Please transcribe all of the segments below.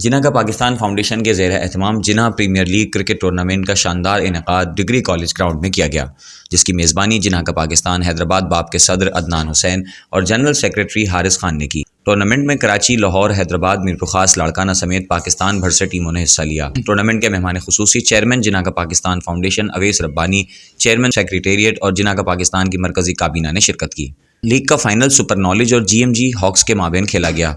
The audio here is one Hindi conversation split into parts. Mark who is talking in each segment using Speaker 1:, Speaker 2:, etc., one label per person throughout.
Speaker 1: जिन्ना का पाकिस्तान फाउंडेशन के ज़ेर एहतमाम जिन्ना प्रीमियर लीग क्रिकेट टूर्नामेंट का शानदार इनेकाद डिग्री कॉलेज ग्राउंड में किया गया, जिसकी मेज़बानी जिन्ना का पाकिस्तान हैदराबाद बाब के सदर अदनान हुसैन और जनरल सेक्रेटरी हारिस खान ने की। टूर्नामेंट में कराची, लाहौर, हैदराबाद, मीरपुर खास, लाड़काना समेत पाकिस्तान भर से टीमों ने हिस्सा लिया। टूर्नामेंट के मेहमान खुसूसी चेयरमैन जिन्ना का Pakistan foundation Awais Rabbani, chairman secretariat और जिन्ना का पाकिस्तान की मरकजी काबीना ने शिरकत की। लीग का फाइनल सुपर नॉलेज और GMG हॉक्स के माबेन खेला गया,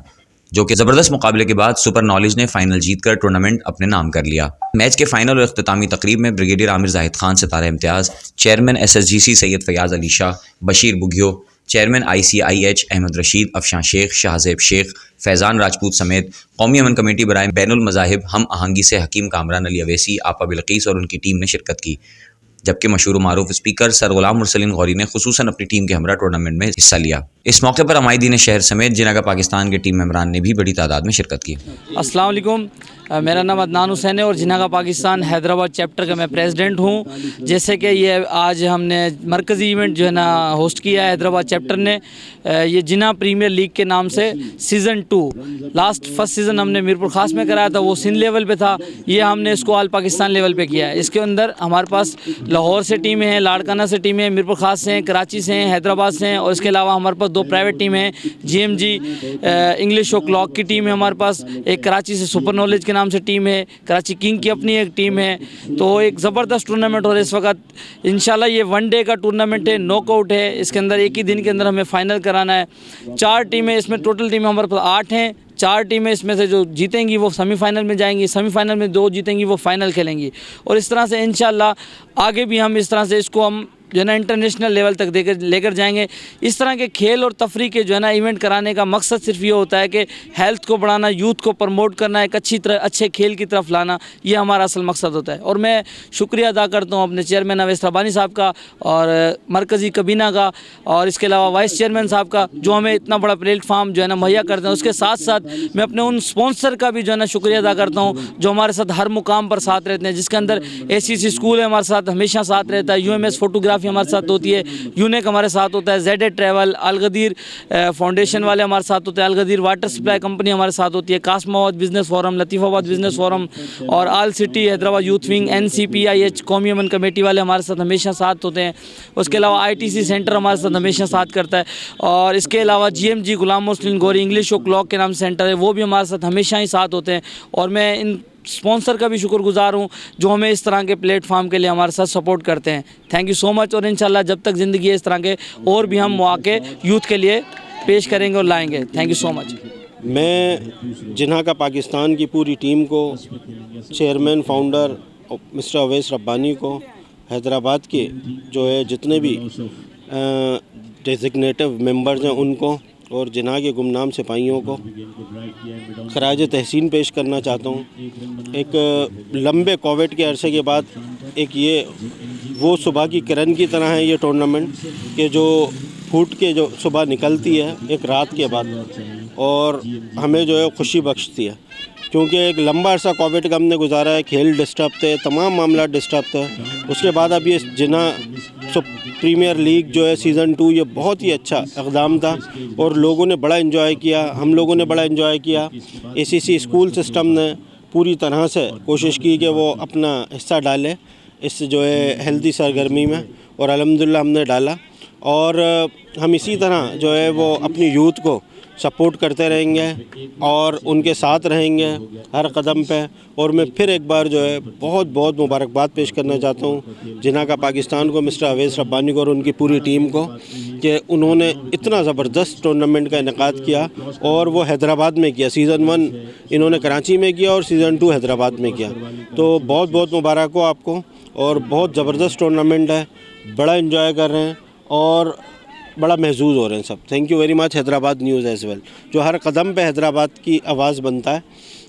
Speaker 1: जो कि ज़बरदस्त मुकाबले के बाद सुपर नॉलेज ने फाइनल जीतकर टूर्नामेंट अपने नाम कर लिया। मैच के फाइनल और इख्तितामी तकरीब में brigadier Amir Zahid Khan Sitara Imtiaz, chairman SSGC Syed Fayaz Ali Shah, Bashir Bugio, chairman ICIH Ahmad Rashid, Afshan Sheikh, Shahzeb Sheikh, Faizan Rajput समेत कौमी अमन कमेटी बराए बैनुल मज़ाहिब हम आहंगी से हकीम कामरान अली अवैसी, आपा बिल्कीस और उनकी टीम ने शिरकत की, जबकि मशहूर मारूफ स्पीकर सर गुलाम मुरसलीन गौरी ने खुसूसन अपनी टीम के हमरा टूर्नामेंट में हिस्सा लिया। इस मौके पर अमायदीन शहर समेत जिन्ना का पाकिस्तान के टीम मेंबरान ने भी बड़ी तादाद में शिरकत की।
Speaker 2: अस्सलाम वालेकुम, मेरा नाम अदनान हुसैन है और जिन्ना का पाकिस्तान हैदराबाद चैप्टर का मैं प्रेसिडेंट हूँ। जैसे कि ये आज हमने मरकज़ी इवेंट जो है ना होस्ट किया है हैदराबाद चैप्टर ने, ये जिन्ना प्रीमियर लीग के नाम से सीज़न 2 फर्स्ट सीज़न हमने मीरपुर खास में कराया था, वो सिंध लेवल पे था। ये हमने इसको ऑल पाकिस्तान लेवल पे किया है। इसके अंदर हमारे पास लाहौर से टीमें हैं, लाड़काना से टीमें हैं, मीरपुर खास से हैं, कराची से हैं, हैदराबाद से हैं और इसके अलावा हमारे पास 2 प्राइवेट टीमें हैं। GMG इंग्लिश ओ क्लॉक की टीम है हमारे पास, एक कराची से सुपर नॉलेज के नाम से टीम है, कराची किंग की अपनी एक टीम है। तो एक ज़बरदस्त टूर्नामेंट हो रहा है इस वक्त। इंशाल्लाह ये 1 डे का टूर्नामेंट है, नॉकआउट है। इसके अंदर एक ही दिन के अंदर हमें फ़ाइनल कराना है। 4 टीमें इसमें, टोटल टीमें हमारे पास 8 हैं। 4 टीमें इसमें से जो जीतेंगी वो सेमीफाइनल में जाएंगी, सेमीफाइनल में 2 जीतेंगी वो फाइनल खेलेंगी। और इस तरह से इंशाल्लाह आगे भी हम इस तरह से इसको हम जो है ना इंटरनेशनल लेवल तक लेकर जाएंगे। इस तरह के खेल और तफरी के जो है ना इवेंट कराने का मकसद सिर्फ ये होता है कि हेल्थ को बढ़ाना, यूथ को प्रमोट करना, एक अच्छे खेल की तरफ लाना, ये हमारा असल मकसद होता है। और मैं शुक्रिया अदा करता हूँ अपने चेयरमैन अवैस रब्बानी साहब का और मरकज़ी कबीना का और इसके अलावा वाइस चेयरमैन साहब का, जो हमें इतना बड़ा प्लेटफार्म जो है ना मुहैया करते हैं। उसके साथ साथ मैं अपने उन स्पॉन्सर का भी जो है ना शुक्रिया अदा करता हूँ, जो हमारे साथ हर मुकाम पर साथ रहते हैं, जिसके अंदर ACC स्कूल है हमारे साथ हमेशा साथ रहता है, UMS फोटोग्राफी हमारे साथ होती है, यूनेक हमारे साथ होता है, ZA ट्रैवल, अलगदीर फाउंडेशन वाले हमारे साथ होते हैं, अलगदीर वाटर सप्लाई कंपनी हमारे साथ होती है, Qasimabad business forum, Latifabad business forum और all city Hyderabad youth wing, NCPIH कौमी अमन कमेटी वाले हमारे साथ हमेशा साथ होते हैं। उसके अलावा ITC सेंटर हमारे साथ हमेशा साथ करता है। और इसके अलावा GMG गुलाम मुरसलीन गौरी इंग्लिश ओ क्लॉक के नाम सेंटर है, वो भी हमारे साथ हमेशा ही साथ होते हैं। और मैं इन स्पॉन्सर का भी शुक्रगुजार हूँ जो हमें इस तरह के प्लेटफार्म के लिए हमारे साथ सपोर्ट करते हैं। Thank you so much. और इंशाल्लाह जब तक ज़िंदगी है इस तरह के और भी हम मौके यूथ के लिए पेश करेंगे और लाएंगे। Thank you so much.
Speaker 3: मैं जिन्ना का पाकिस्तान की पूरी टीम को, chairman founder mister Awais Rabbani को, हैदराबाद के जो है जितने भी डेजिग्नेटिव मेंबर्स हैं उनको और जिन्ना के गुमनाम सिपाहियों को खराज तहसीन पेश करना चाहता हूँ। एक लंबे कोविड के अरसे के बाद एक ये वो सुबह की किरण की तरह है ये टूर्नामेंट, कि जो फूट के जो सुबह निकलती है एक रात के बाद और हमें जो है खुशी बख्शती है, क्योंकि एक लंबा अरसा कोविड का हमने गुजारा है, खेल डिस्टर्ब थे, तमाम मामला डिस्टर्ब थे। उसके बाद अब ये जिन्ना प्रीमियर लीग जो है सीज़न 2 ये बहुत ही अच्छा इक़दाम था और लोगों ने बड़ा एंजॉय किया, हम लोगों ने बड़ा एंजॉय किया। ACC स्कूल सिस्टम ने पूरी तरह से कोशिश की कि वो अपना हिस्सा डाले इस जो है हेल्दी सरगर्मी में और अल्हम्दुलिल्लाह हमने डाला। और हम इसी तरह जो है वो अपनी यूथ को सपोर्ट करते रहेंगे और उनके साथ रहेंगे हर कदम पे। और मैं फिर एक बार जो है बहुत बहुत मुबारकबाद पेश करना चाहता हूँ जिन्ना का पाकिस्तान को, मिस्टर अवैस रब्बानी को और उनकी पूरी टीम को, कि उन्होंने इतना ज़बरदस्त टूर्नामेंट का इनेकाद किया और वो हैदराबाद में किया। सीज़न 1 इन्होंने कराची में किया और सीज़न 2 हैदराबाद में किया। तो बहुत बहुत मुबारक हो आपको और बहुत ज़बरदस्त टूर्नामेंट है, बड़ा इन्जॉय कर रहे हैं और बड़ा महसूस हो रहे हैं सब। Thank you very much Hyderabad news as well, जो हर कदम पे हैदराबाद की आवाज़ बनता है।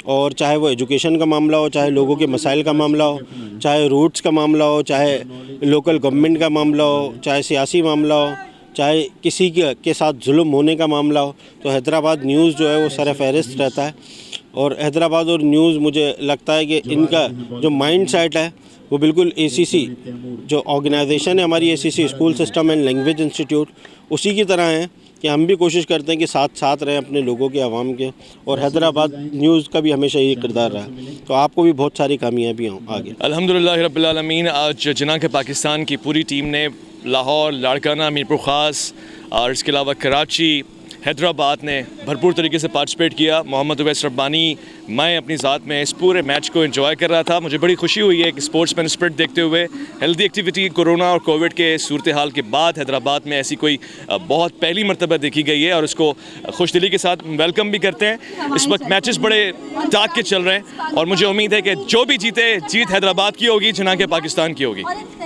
Speaker 3: और चाहे वो एजुकेशन का मामला हो, चाहे लोगों के मसाइल का मामला हो, चाहे रूट्स का मामला हो, चाहे लोकल गवर्नमेंट का मामला हो, चाहे सियासी मामला हो, चाहे किसी के साथ जुल्म होने का मामला हो, तो हैदराबाद न्यूज़ जो है वो सर फहरिस्त रहता है। और हैदराबाद और न्यूज़ मुझे लगता है कि इनका जो माइंड सेट है वो बिल्कुल ACC जो ऑर्गेनाइजेशन है हमारी, ACC school system and language institute, उसी की तरह है कि हम भी कोशिश करते हैं कि साथ साथ रहें अपने लोगों के, आवाम के, और हैदराबाद न्यूज़ का भी हमेशा यही किरदार रहा। तो आपको भी बहुत सारी कामयाबी आगे।
Speaker 4: अल्हम्दुलिल्लाह रब्बिल आलमीन। आज जिना के पाकिस्तान की पूरी टीम ने लाहौर, लाड़काना, मीरपुर ख़ास और इसके अलावा कराची, हैदराबाद ने भरपूर तरीके से पार्टिसिपेट किया। मोहम्मद उवैस रब्बानी, मैं अपनी ज़ात में इस पूरे मैच को एंजॉय कर रहा था। मुझे बड़ी खुशी हुई है कि स्पोर्ट्समैन स्पिरिट देखते हुए हेल्दी एक्टिविटी कोरोना और कोविड के सूरत हाल के बाद हैदराबाद में ऐसी कोई बहुत पहली मरतबा देखी गई है और इसको खुश दिली के साथ वेलकम भी करते हैं। इस वक्त मैचेस बड़े ताक के चल रहे हैं और मुझे उम्मीद है कि जो भी जीते, जीत हैदराबाद की होगी, जिना के पाकिस्तान की होगी।